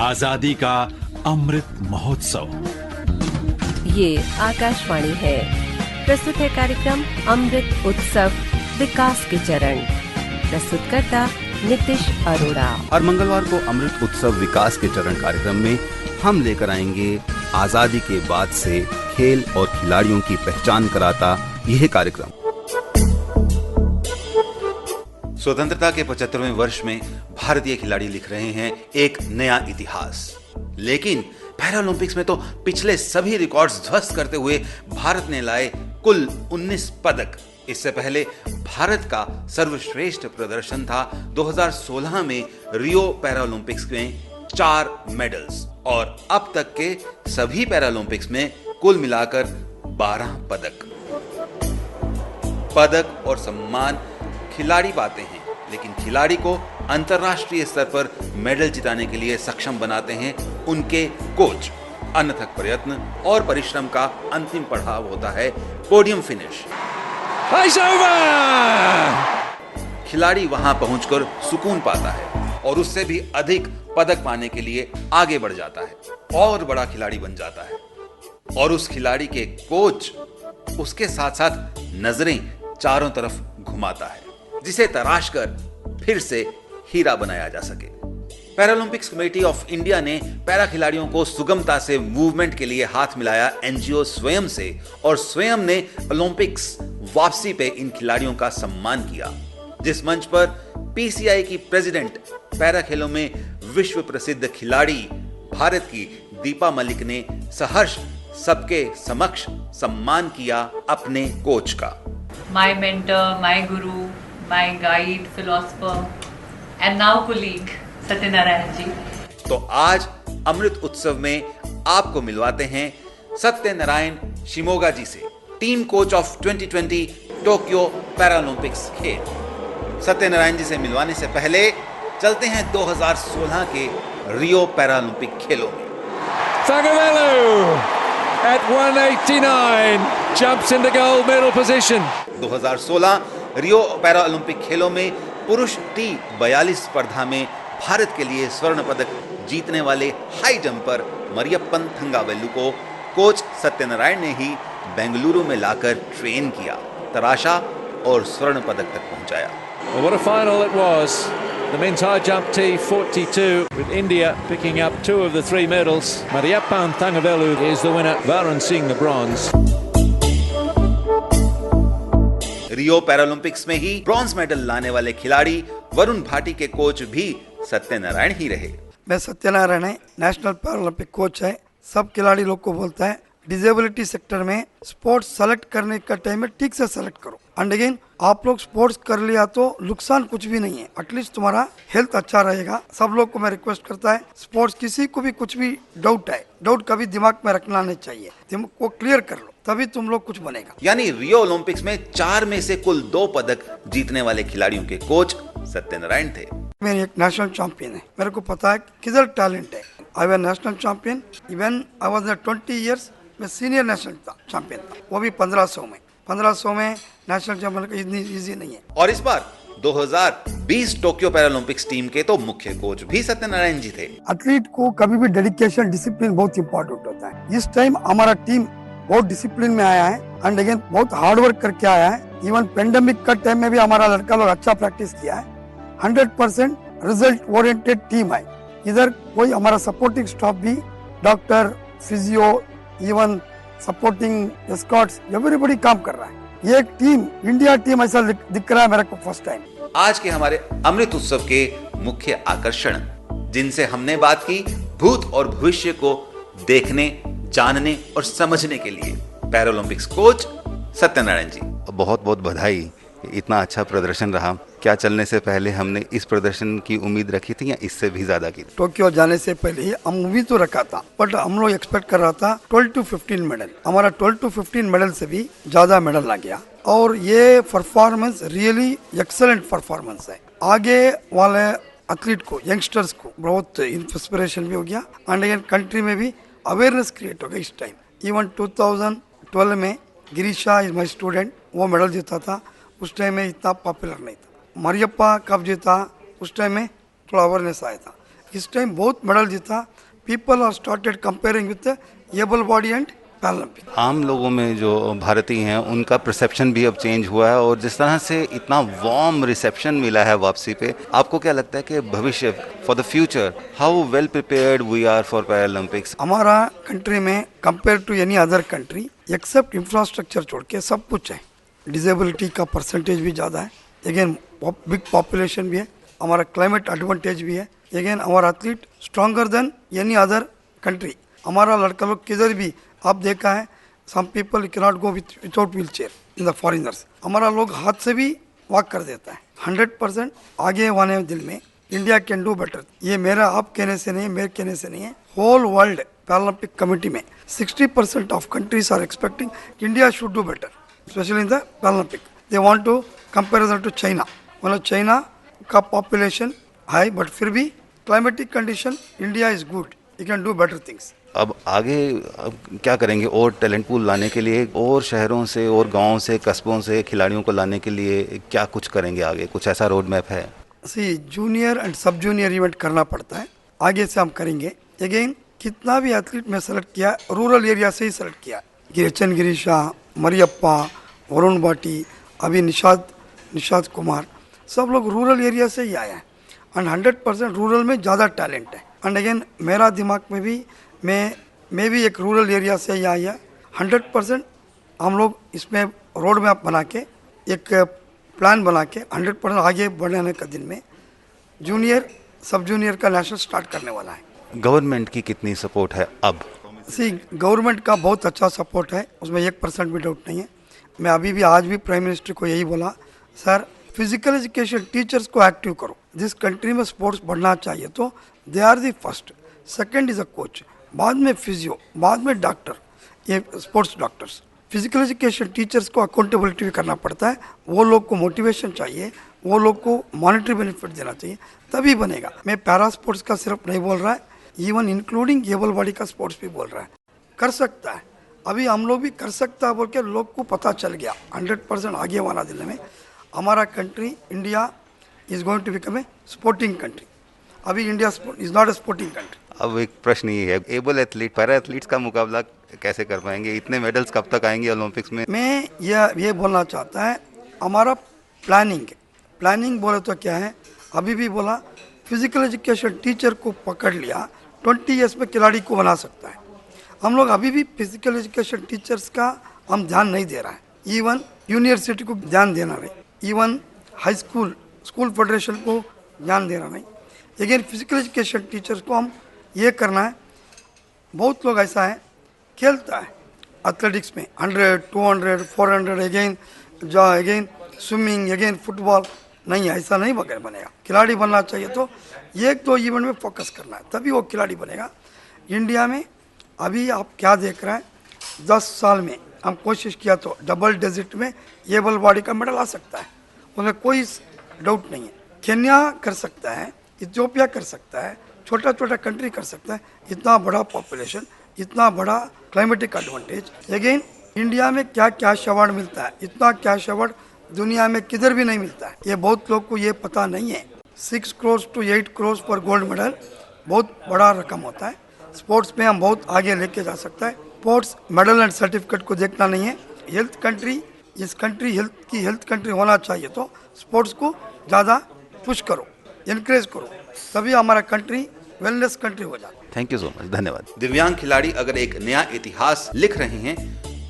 आजादी का अमृत महोत्सव। ये आकाशवाणी है। प्रस्तुत है कार्यक्रम अमृत उत्सव विकास के चरण। प्रस्तुतकर्ता नीतीश अरोड़ा। हर मंगलवार को अमृत उत्सव विकास के चरण कार्यक्रम में हम लेकर आएंगे आजादी के बाद से खेल और खिलाड़ियों की पहचान कराता यह कार्यक्रम। स्वतंत्रता के 75वें वर्ष में भारतीय खिलाड़ी लिख रहे हैं एक नया इतिहास। लेकिन पैरालंपिक्स में तो पिछले सभी रिकॉर्ड्स ध्वस्त करते हुए भारत ने लाए कुल 19 पदक। इससे पहले भारत का सर्वश्रेष्ठ प्रदर्शन था 2016 में रियो पैरालंपिक्स में 4 मेडल्स और अब तक के सभी पैरालंपिक्स में कुल मिलाकर 12 पदक और सम्मान खिलाड़ी पाते हैं, लेकिन खिलाड़ी को अंतर्राष्ट्रीय स्तर पर मेडल जिताने के लिए सक्षम बनाते हैं उनके कोच। अनथक प्रयत्न और परिश्रम का अंतिम पड़ाव होता है पोडियम फिनिश। खिलाड़ी वहां पहुंचकर सुकून पाता है और उससे भी अधिक पदक पाने के लिए आगे बढ़ जाता है और बड़ा खिलाड़ी बन जाता है। और उस खिलाड़ी के कोच उसके साथ साथ नजरें चारों तरफ घुमाता है, जिसे तराश कर फिर से हीरा बनाया जा सके। पैरालंपिक्स कमेटी ऑफ इंडिया ने पैरा खिलाड़ियों को सुगमता से मूवमेंट के लिए हाथ मिलाया एनजीओ स्वयं से, और स्वयं ने ओलंपिक्स वापसी पे इन खिलाड़ियों का सम्मान किया। जिस मंच पर पीसीआई की प्रेसिडेंट पैरा खेलों में विश्व प्रसिद्ध खिलाड़ी भारत की दीपा मलिक ने सहर्ष सबके समक्ष सम्मान किया अपने कोच का। My mentor, my guru, my guide, philosopher, and now colleague, Satyanarayan जी। तो आज अमृत उत्सव में आपको मिलवाते हैं सत्यनारायण शिमोगा जी से, team coach of 2020 Tokyo Paralympics खेल। सत्यनारायण जी से मिलवाने से पहले चलते हैं 2016 के रियो पैरालंपिक खेलों में। At 189 jumps into gold medal position. 2016 Rio Paralympic खेलों में पुरुष T42 स्पर्धा में भारत के लिए स्वर्ण पदक जीतने वाले हाई जंपर मरियप्पन थंगावेलु को कोच सत्यनारायण ने ही बेंगलुरु में लाकर ट्रेन किया, तराशा और स्वर्ण पदक तक पहुंचाया। Well, what a final it was. The men's high jump T42 with India picking up 2 of the 3 medals. Mariyappan Thangavelu is the winner. Varun Singh the bronze. Rio Paralympics में ही bronze medal लाने वाले खिलाड़ी वरुण भाटी के coach भी सत्यनारायण ही रहे। मैं सत्यनारायण है, national Paralympic coach है। सब खिलाड़ी लोग को बोलता है डिसेबिलिटी सेक्टर में स्पोर्ट्स सेलेक्ट करने का टाइम में ठीक से सेलेक्ट करो। एंड अगेन आप लोग स्पोर्ट्स कर लिया तो नुकसान कुछ भी नहीं है, एटलीस्ट तुम्हारा हेल्थ अच्छा रहेगा। सब लोग को मैं रिक्वेस्ट करता है, स्पोर्ट्स किसी को भी कुछ भी डाउट है, डाउट कभी दिमाग में रखना नहीं चाहिए, दिमाग को क्लियर कर लो तभी तुम लोग कुछ बनेगा। यानी रियो ओलंपिक्स में 4 में से कुल 2 पदक जीतने वाले खिलाड़ियों के कोच सत्यनारायण थे। मैं एक नेशनल चैंपियन है, मेरे को पता है किधर टैलेंट है। I was national champion, even I was 20 years में सीनियर नेशनल चैंपियन था, वो भी 1500 में नेशनल चैंपियन का इतनी इजी नहीं है। और इस बार 2020 टोक्यो पैरालंपिक्स टीम के तो मुख्य कोच भी सत्यनारायण जी थे। एथलीट को कभी भी डेडिकेशन, डिसिप्लिन बहुत इंपॉर्टेंट होता है। इस टाइम हमारा टीम बहुत डिसिप्लिन में आया है एंड अगेन बहुत हार्ड वर्क करके आया है। इवन पेंडेमिक का टाइम में भी हमारा लड़का लोग अच्छा प्रैक्टिस किया है। 100% रिजल्ट ओरिएंटेड टीम है। इधर कोई हमारा सपोर्टिंग स्टाफ भी, doctor, physio, even supporting Escorts, everybody काम कर रहा है। ये एक टीम, इंडिया टीम ऐसा दिख रहा है मेरे को फर्स्ट टाइम। आज के हमारे अमृत उत्सव के मुख्य आकर्षण, जिनसे हमने बात की भूत और भविष्य को देखने, जानने और समझने के लिए, पैरालंपिक्स कोच सत्यनारायण जी, बहुत बहुत बधाई। इतना अच्छा प्रदर्शन रहा। क्या चलने से पहले हमने इस प्रदर्शन की उम्मीद रखी थी या इससे भी ज्यादा की? टोक्यो जाने से पहले ही हम उम्मीद तो रखा था, बट हम लोग एक्सपेक्ट कर रहा था 12 to 15 मेडल। हमारा 12 to 15 मेडल से भी ज्यादा मेडल आ गया और ये परफॉर्मेंस रियली एक्सेलेंट परफॉर्मेंस है। आगे वाले एथलीट को, यंगस्टर्स को बहुत इंस्पिरेशन भी हो गया एंड अगेन कंट्री में भी अवेयरनेस क्रिएट हो गया इस टाइम। इवन 2012 में गिरीशा इज माई स्टूडेंट, वो मेडल जीता था। उस टाइम में इतना पॉपुलर नहीं था। मरियप्पा कब जीता, उस टाइम में थोड़ा अवेयरनेस आया था। इस टाइम बहुत मेडल जीता. People are started comparing with able body and Paralympic. आम लोगों में जो भारतीय हैं उनका परसेप्शन भी अब चेंज हुआ है और जिस तरह से इतना वार्म रिसेप्शन मिला है वापसी पे, आपको क्या लगता है कि भविष्य for the future how well prepared we are for Paralympics? हमारा कंट्री में compare to any other country except infrastructure छोड़ के सब कुछ है. डिसेबिलिटी का परसेंटेज भी ज़्यादा है. अगेन बिग पॉपुलेशन भी है. हमारा क्लाइमेट एडवांटेज भी है. अगेन हमारा athlete stronger than any other country. हमारा लड़का लोग किधर भी आप देखा है, some people cannot go without wheelchair in the foreigners. हमारा लोग हाथ से भी वॉक कर देता है. 100% आगे आने दिल में इंडिया कैन डू बेटर. ये मेरा आप कहने से नहीं, मेरे कहने से नहीं है. होल वर्ल्ड पैरालंपिक कमेटी में 60% of countries are expecting India should do better, specially in the Paralympic. They want to comparison to China. मतलब चाइना का पॉपुलेशन हाई बट फिर भी climatic condition India is good. You can do better things. अब आगे क्या करेंगे और talent pool लाने के लिए, और शहरों से और गांवों से कस्बों से खिलाड़ियों को लाने के लिए क्या कुछ करेंगे आगे? कुछ ऐसा रोड मैप है? जूनियर एंड सब जूनियर इवेंट करना पड़ता है. आगे से हम करेंगे. अगेन कितना भी एथलीट में सेलेक्ट किया रूरल एरिया से ही सेलेक्ट किया. गिरिचन गिरीशा, मरियप्पा, वरुण भाटी, अभी निषाद कुमार, सब लोग रूरल एरिया से ही आए हैं. एंड 100% रूरल में ज़्यादा टैलेंट है. एंड अगेन मेरा दिमाग में भी मैं भी एक रूरल एरिया से ही आई है. 100% हम लोग इसमें रोड मैप बना के एक प्लान बना के 100% आगे बढ़ने का दिन में जूनियर सब जूनियर का नेशनल स्टार्ट करने वाला है. गवर्नमेंट की कितनी सपोर्ट है अब? गवर्नमेंट का बहुत अच्छा सपोर्ट है, उसमें 1% भी डाउट नहीं है. मैं अभी भी आज भी प्राइम मिनिस्टर को यही बोला, सर फिजिकल एजुकेशन टीचर्स को एक्टिव करो. जिस कंट्री में स्पोर्ट्स बढ़ना चाहिए तो they are the first. Second is a coach, बाद में फिजियो, बाद में डॉक्टर, ये sports doctors. Physical education teachers को अकाउंटेबिलिटी भी करना पड़ता है. वो लोग को मोटिवेशन चाहिए, वो लोग को मॉनेटरी बेनिफिट देना चाहिए, तभी बनेगा. मैं पैरा स्पोर्ट्स का सिर्फ नहीं बोल रहा है, इवन इंक्लूडिंग एबल बॉडी का स्पोर्ट्स भी बोल रहा है. कर सकता है, अभी हम लोग भी कर सकता है बोल के लोग को पता चल गया. 100% आगे वाला दिन में हमारा country India is going to become a sporting country. अभी India is not a sporting country. अब एक प्रश्न ये है, एबल एथलीट पैरा एथलीट्स का मुकाबला कैसे कर पाएंगे? इतने मेडल्स कब तक आएंगे ओलंपिक्स में? मैं ये बोलना चाहता है, हमारा प्लानिंग बोले तो क्या है, अभी भी बोला फिजिकल एजुकेशन टीचर को पकड़ लिया 20 ईयर्स में खिलाड़ी को बना सकता है. हम लोग अभी भी फिजिकल एजुकेशन टीचर्स का हम ध्यान नहीं दे रहा है. इवन यूनिवर्सिटी को ध्यान देना नहीं, इवन हाई स्कूल फेडरेशन को ध्यान देना नहीं. अगेन फिजिकल एजुकेशन टीचर्स को हम ये करना है. बहुत लोग ऐसा है खेलता है एथलेटिक्स में 100, 200, 400, अगेन स्विमिंग, अगेन फुटबॉल. नहीं, ऐसा नहीं बनेगा. खिलाड़ी बनना चाहिए तो 1-2 इवेंट में फोकस करना है, तभी वो खिलाड़ी बनेगा. इंडिया में अभी आप क्या देख रहे हैं, 10 साल में हम कोशिश किया तो डबल डिजिट में एबल बॉडी का मेडल आ सकता है, उसमें कोई डाउट नहीं है. केन्या कर सकता है, इथियोपिया कर सकता है, छोटा कंट्री कर सकता है. इतना बड़ा पॉपुलेशन, इतना बड़ा क्लाइमेटिक एडवांटेज. अगेन इंडिया में क्या कैश अवार्ड मिलता है, इतना कैश अवार्ड दुनिया में किधर भी नहीं मिलता है. ये बहुत लोग को ये पता नहीं है. 6 करोड़ to 8 करोड़ पर गोल्ड मेडल बहुत बड़ा रकम होता है. स्पोर्ट्स में हम बहुत आगे लेके जा सकता है. स्पोर्ट्स मेडल एंड सर्टिफिकेट को देखना नहीं है. हेल्थ कंट्री, इस कंट्री हेल्थ कंट्री होना चाहिए तो स्पोर्ट्स को ज़्यादा पुश करो, इनक्रेज करो, तभी हमारा कंट्री वेलनेस कंट्री हो जाए. थैंक यू सो मच, धन्यवाद. दिव्यांग खिलाड़ी अगर एक नया इतिहास लिख रहे हैं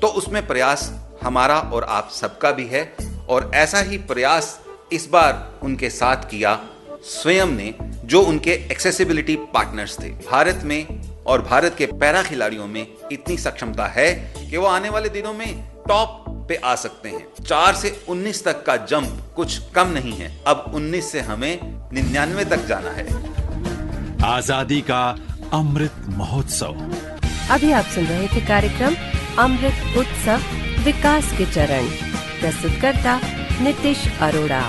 तो उसमें प्रयास हमारा और आप सबका भी है. और ऐसा ही प्रयास इस बार उनके साथ किया स्वयं ने, जो उनके एक्सेसिबिलिटी पार्टनर्स थे. भारत में और भारत के पैरा खिलाड़ियों में इतनी सक्षमता है कि वो आने वाले दिनों में टॉप पे आ सकते हैं. 4 से 19 तक का जंप कुछ कम नहीं है. अब 19 से हमें 99 तक जाना है. आजादी का अमृत महोत्सव. अभी आप सुन रहे थे कार्यक्रम अमृत उत्सव विकास के चरण. प्रस्तुतकर्ता नितिश अरोड़ा.